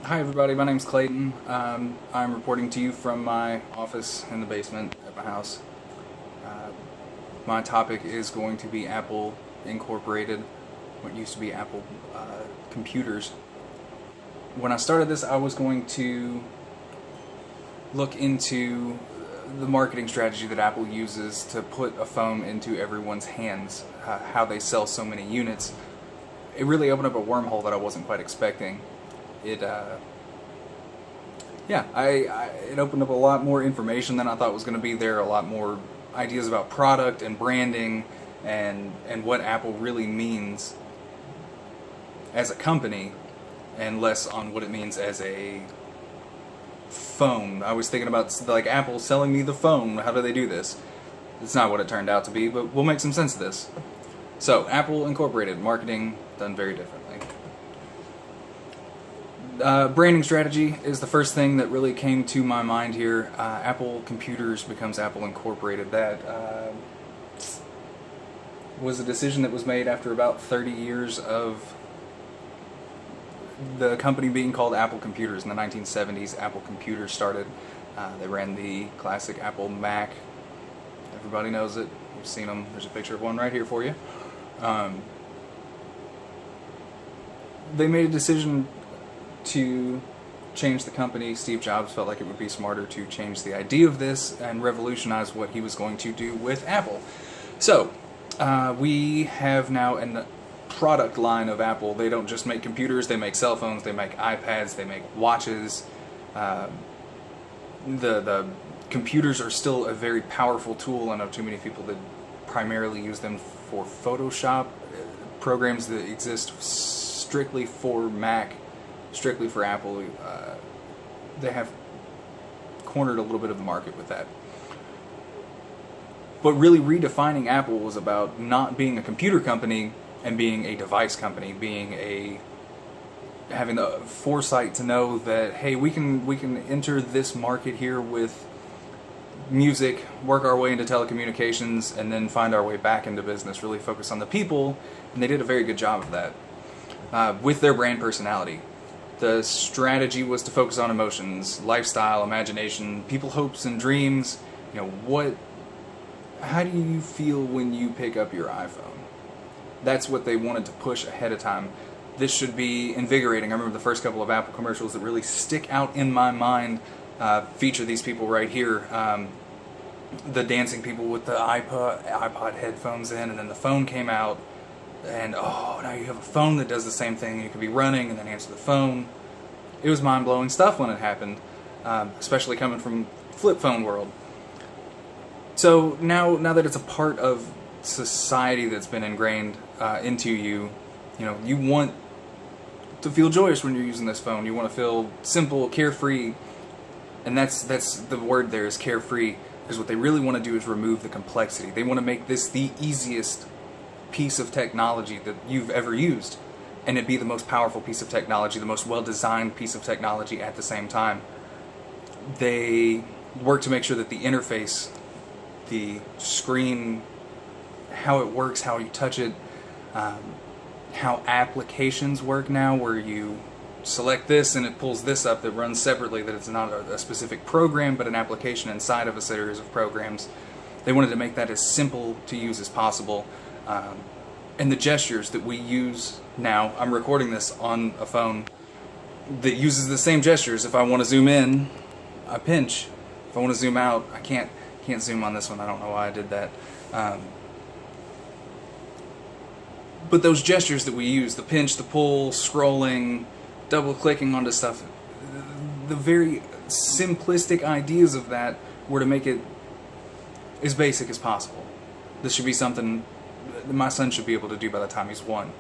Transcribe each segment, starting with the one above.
Hi everybody, my name's Clayton. I'm reporting to you from my office in the basement at my house. Uh, my topic is going to be Apple Incorporated, what used to be Apple Computers. When I started this, I was going to look into the marketing strategy that Apple uses to put a phone into everyone's hands, how they sell so many units. It really opened up a wormhole that I wasn't quite expecting. It it opened up a lot more information than I thought was going to be there, a lot more ideas about product and branding and what Apple really means as a company, and less on what it means as a phone. I was thinking about like Apple selling me the phone. How do they do this? It's not what it turned out to be, but we'll make some sense of this. So, Apple Incorporated, marketing done very differently. Branding strategy is the first thing that really came to my mind here. Apple Computers becomes Apple Incorporated. That was a decision that was made after about 30 years of the company being called Apple Computers. In the 1970s, Apple Computers started. They ran the classic Apple Mac. Everybody knows it. You've seen them. There's a picture of one right here for you. They made a decision to change the company. Steve Jobs felt like it would be smarter to change the idea of this and revolutionize what he was going to do with Apple. So, we have now a product line of Apple. They don't just make computers, they make cell phones, they make iPads, they make watches. The computers are still a very powerful tool. I know too many people that primarily use them for Photoshop, programs that exist strictly for Mac, strictly for Apple. They have cornered a little bit of the market with that. But really redefining Apple was about not being a computer company and being a device company, having the foresight to know that, hey, we can enter this market here with music, work our way into telecommunications, and then find our way back into business, really focus on the people, and they did a very good job of that with their brand personality. The strategy was to focus on emotions, lifestyle, imagination, people hopes and dreams. How do you feel when you pick up your iPhone? That's what they wanted to push ahead of time. This should be invigorating. I remember the first couple of Apple commercials that really stick out in my mind feature these people right here. The dancing people with the iPod headphones in, and then the phone came out, and now you have a phone that does the same thing. You could be running and then answer the phone. It was mind-blowing stuff when it happened, especially coming from flip phone world. So now that it's a part of society that's been ingrained into you, you want to feel joyous when you're using this phone. You want to feel simple, carefree, and that's the word there is carefree. Because what they really want to do is remove the complexity. They want to make this the easiest piece of technology that you've ever used, and it be the most powerful piece of technology, the most well-designed piece of technology at the same time. They work to make sure that the interface, the screen, how it works, how you touch it, how applications work now, where you select this and it pulls this up that runs separately, that it's not a specific program but an application inside of a series of programs. They wanted to make that as simple to use as possible. And the gestures that we use now, I'm recording this on a phone that uses the same gestures. If I want to zoom in, I pinch. If I want to zoom out, I can't zoom on this one. I don't know why I did that. But those gestures that we use, the pinch, the pull, scrolling, double-clicking onto stuff, the very simplistic ideas of that were to make it as basic as possible. This should be something my son should be able to do by the time he's 1.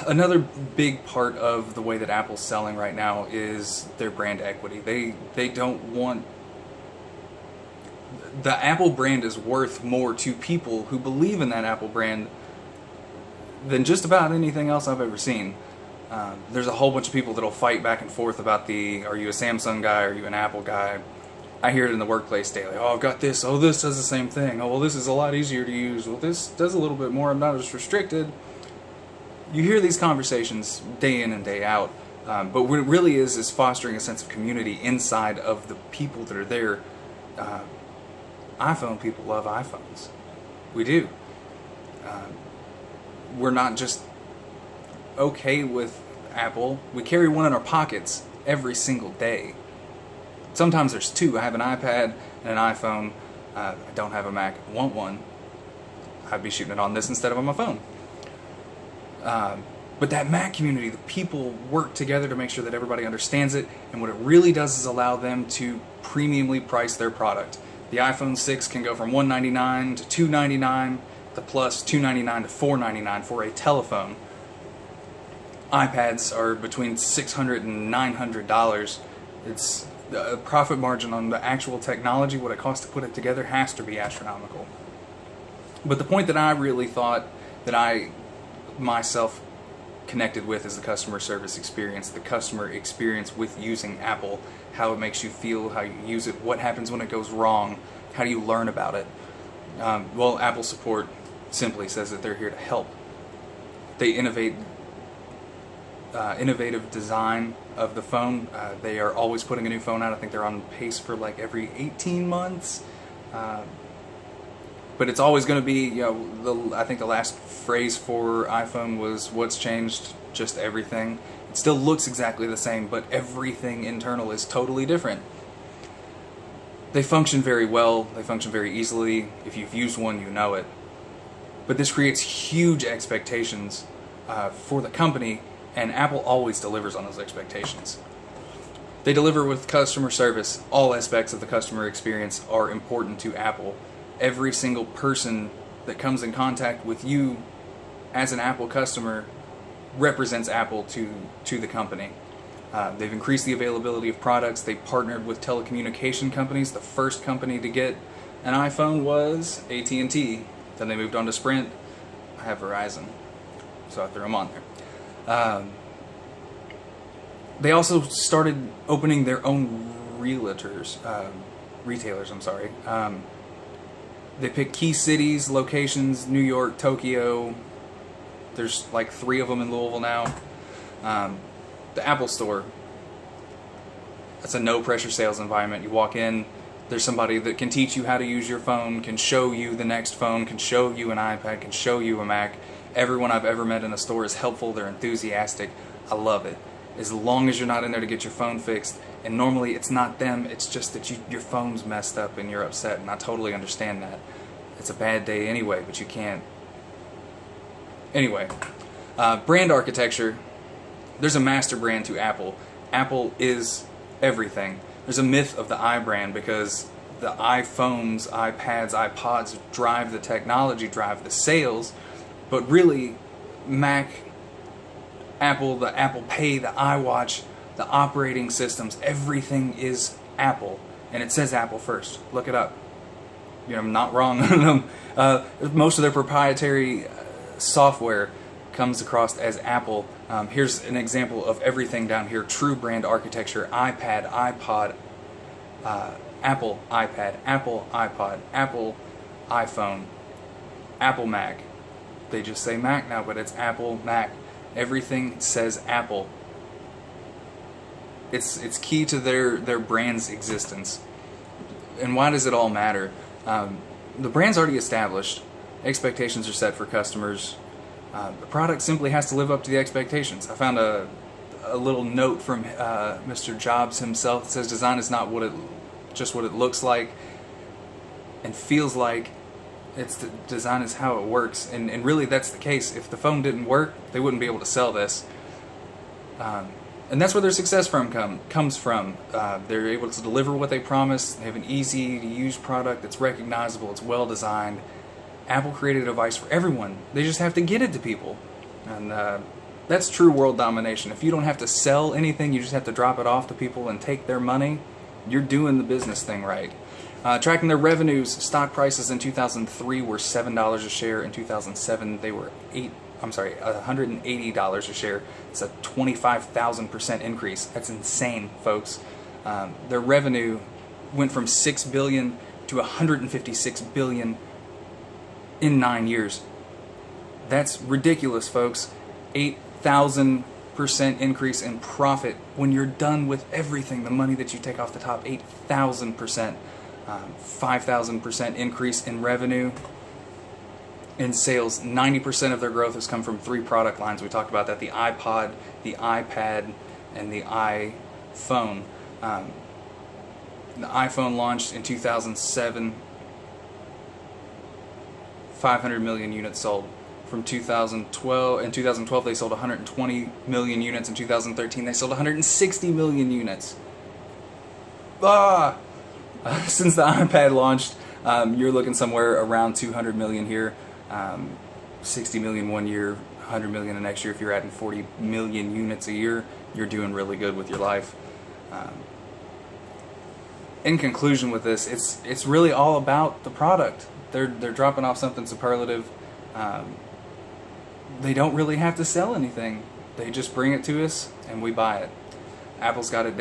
Another big part of the way that Apple's selling right now is their brand equity. They don't want... The Apple brand is worth more to people who believe in that Apple brand than just about anything else I've ever seen. There's a whole bunch of people that'll fight back and forth about are you a Samsung guy, are you an Apple guy? I hear it in the workplace daily. Oh, I've got this. Oh, this does the same thing. Oh, well, this is a lot easier to use. Well, this does a little bit more. I'm not as restricted. You hear these conversations day in and day out, but what it really is fostering a sense of community inside of the people that are there. iPhone people love iPhones. We do. We're not just okay with Apple. We carry one in our pockets every single day. Sometimes there's two. I have an iPad and an iPhone. I don't have a Mac. I want one. I'd be shooting it on this instead of on my phone. But that Mac community, the people work together to make sure that everybody understands it, and what it really does is allow them to premiumly price their product. The iPhone 6 can go from $199 to $299, the Plus $299 to $499 for a telephone. iPads are between $600 and $900. It's the profit margin on the actual technology, what it costs to put it together, has to be astronomical. But the point that I really thought that I myself connected with is the customer service experience, the customer experience with using Apple, how it makes you feel, how you use it, what happens when it goes wrong, how do you learn about it. Well, Apple support simply says that they're here to help. They innovative design of the phone. They are always putting a new phone out. I think they're on pace for like every 18 months. But it's always going to be, I think the last phrase for iPhone was, what's changed? Just everything. It still looks exactly the same, but everything internal is totally different. They function very well. They function very easily. If you've used one, you know it. But this creates huge expectations for the company, and Apple always delivers on those expectations. They deliver with customer service. All aspects of the customer experience are important to Apple. Every single person that comes in contact with you as an Apple customer represents Apple to the company. They've increased the availability of products. They partnered with telecommunication companies. The first company to get an iPhone was AT&T. Then they moved on to Sprint. I have Verizon, so I threw them on there. They also started opening their own retailers. They picked key cities, locations: New York, Tokyo. There's like 3 of them in Louisville now. The Apple Store. That's a no-pressure sales environment. You walk in, there's somebody that can teach you how to use your phone, can show you the next phone, can show you an iPad, can show you a Mac. Everyone I've ever met in a store is helpful. They're enthusiastic. I love it. As long as you're not in there to get your phone fixed. And normally it's not them, it's just that your phone's messed up and you're upset, and I totally understand that. It's a bad day anyway, but you can't. Anyway, brand architecture. There's a master brand to Apple. Apple is everything. There's a myth of the iBrand because the iPhones, iPads, iPods drive the technology, drive the sales, but really Mac, Apple, the Apple Pay, the iWatch, the operating systems, everything is Apple, and it says Apple first. Look it up. I'm not wrong on them. Most of their proprietary software comes across as Apple. Here's an example of everything down here. True brand architecture: iPad, iPod, Apple iPad, Apple iPod, Apple iPhone, Apple Mac. They just say Mac now, but it's Apple Mac. Everything says Apple. It's key to their brand's existence. And why does it all matter? The brand's already established. Expectations are set for customers. The product simply has to live up to the expectations. I found a little note from Mr. Jobs himself. It says, "Design is not just what it looks like and feels like. Design is how it works." And really that's the case. If the phone didn't work, they wouldn't be able to sell this. And that's where their success comes from. They're able to deliver what they promise. They have an easy-to-use product that's recognizable. It's well-designed. Apple created a device for everyone. They just have to get it to people. And that's true world domination. If you don't have to sell anything, you just have to drop it off to people and take their money, you're doing the business thing right. Tracking their revenues, stock prices in 2003 were $7 a share. In 2007, they were $180 a share. It's a 25,000% increase. That's insane, folks. Their revenue went from $6 billion to $156 billion in 9 years. That's ridiculous, folks. 8,000% increase in profit when you're done with everything, the money that you take off the top, 8,000%. 5,000% increase in revenue. In sales, 90% of their growth has come from 3 product lines. We talked about that: the iPod, the iPad, and the iPhone. The iPhone launched in 2007, 500 million units sold. From 2012, in 2012 they sold 120 million units. In 2013 they sold 160 million units. Since the iPad launched, you're looking somewhere around 200 million here, 60 million one year, 100 million the next year. If you're adding 40 million units a year, you're doing really good with your life. In conclusion with this, it's really all about the product. They're dropping off something superlative. They don't really have to sell anything. They just bring it to us and we buy it. Apple's got it down.